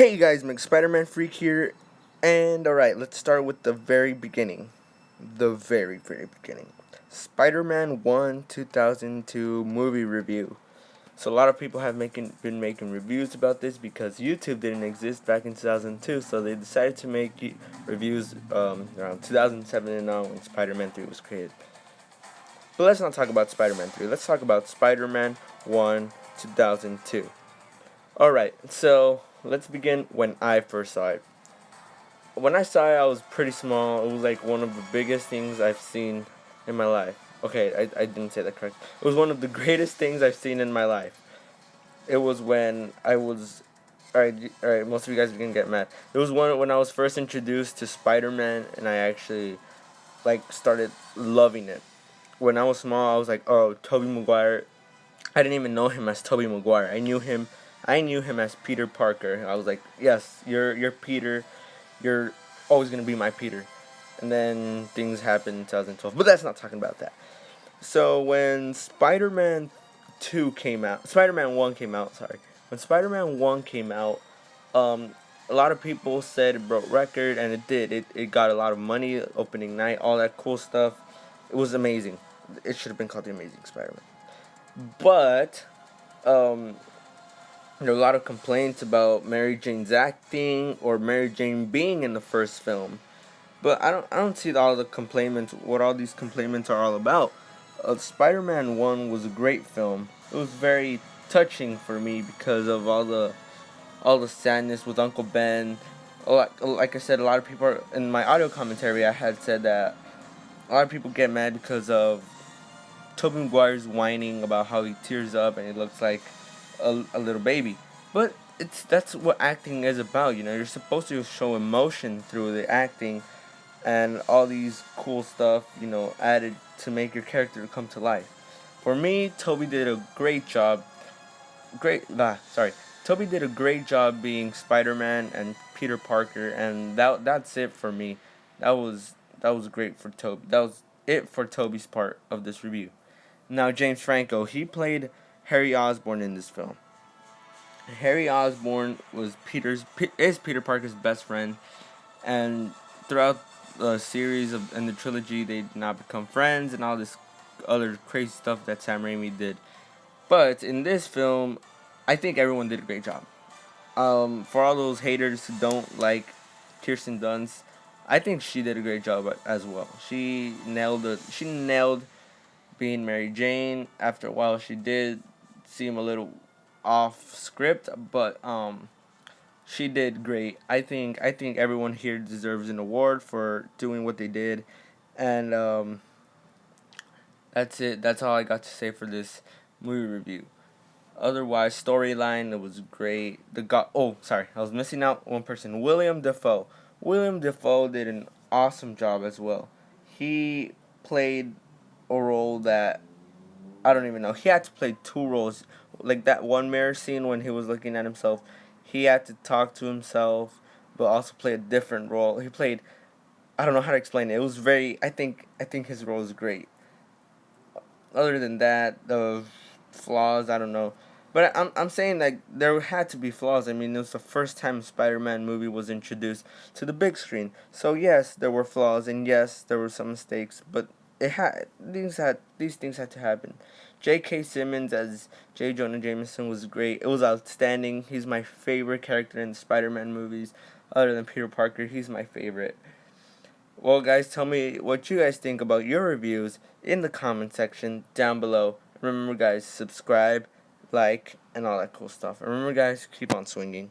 Hey guys, Spider-Man Freak here, and alright, let's start with the very beginning. The very, very beginning. Spider-Man 1 2002 movie review. So a lot of people have been making reviews about this because YouTube didn't exist back in 2002, so they decided to make reviews around 2007 and on when Spider-Man 3 was created. But let's not talk about Spider-Man 3, let's talk about Spider-Man 1 2002. Alright, so let's begin when I first saw it. When I saw it, I was pretty small. It was like one of the biggest things I've seen in my life. Okay, I didn't say that correct. It was one of the greatest things I've seen in my life. It was when I was. Alright, most of you guys are gonna get mad. It was when I was first introduced to Spider-Man, and I actually, started loving it. When I was small, I was like, oh, Tobey Maguire. I didn't even know him as Tobey Maguire. I knew him as Peter Parker. I was like, yes, you're Peter. You're always gonna be my Peter. And then things happened in 2012. But that's not talking about that. So when Spider-Man 1 came out, sorry. When Spider-Man 1 came out, a lot of people said it broke record, and it did. It got a lot of money, opening night, all that cool stuff. It was amazing. It should have been called The Amazing Spider-Man. But, there were a lot of complaints about Mary Jane's acting or Mary Jane being in the first film. But I don't see what all these complaints are all about. Spider-Man 1 was a great film. It was very touching for me because of all the sadness with Uncle Ben. Like I said, a lot of people in my audio commentary, I had said that a lot of people get mad because of Tobey Maguire's whining about how he tears up and he looks like a little baby. But that's what acting is about. You're supposed to show emotion through the acting, and all these cool stuff, added to make your character come to life. For me, Toby did a great job. Toby did a great job being Spider-Man and Peter Parker, and that's it for me. That was great for Toby. That was it for Toby's part of this review. Now, James Franco, he played Harry Osborn in this film. Harry Osborn is Peter Parker's best friend, and throughout the series and the trilogy, they did not become friends and all this other crazy stuff that Sam Raimi did. But in this film, I think everyone did a great job. For all those haters who don't like Kirsten Dunst, I think she did a great job as well. She nailed it. She nailed being Mary Jane. After a while, she did seem a little off script, but she did great. I think everyone here deserves an award for doing what they did, and that's it. That's all I got to say for this movie review. Otherwise, storyline, it was great. Sorry, I was missing out one person. William Dafoe. William Dafoe did an awesome job as well. He played a role that I don't even know. He had to play two roles. Like that one mirror scene when he was looking at himself, he had to talk to himself, but also play a different role. He played. I don't know how to explain it. It was very. I think his role is great. Other than that, the flaws, I don't know. But I'm saying that there had to be flaws. I mean, it was the first time Spider-Man movie was introduced to the big screen. So yes, there were flaws, and yes, there were some mistakes. But these things had to happen. J.K. Simmons as J. Jonah Jameson was great. It was outstanding. He's my favorite character in the Spider-Man movies. Other than Peter Parker, he's my favorite. Well, guys, tell me what you guys think about your reviews in the comment section down below. Remember, guys, subscribe, like, and all that cool stuff. And remember, guys, keep on swinging.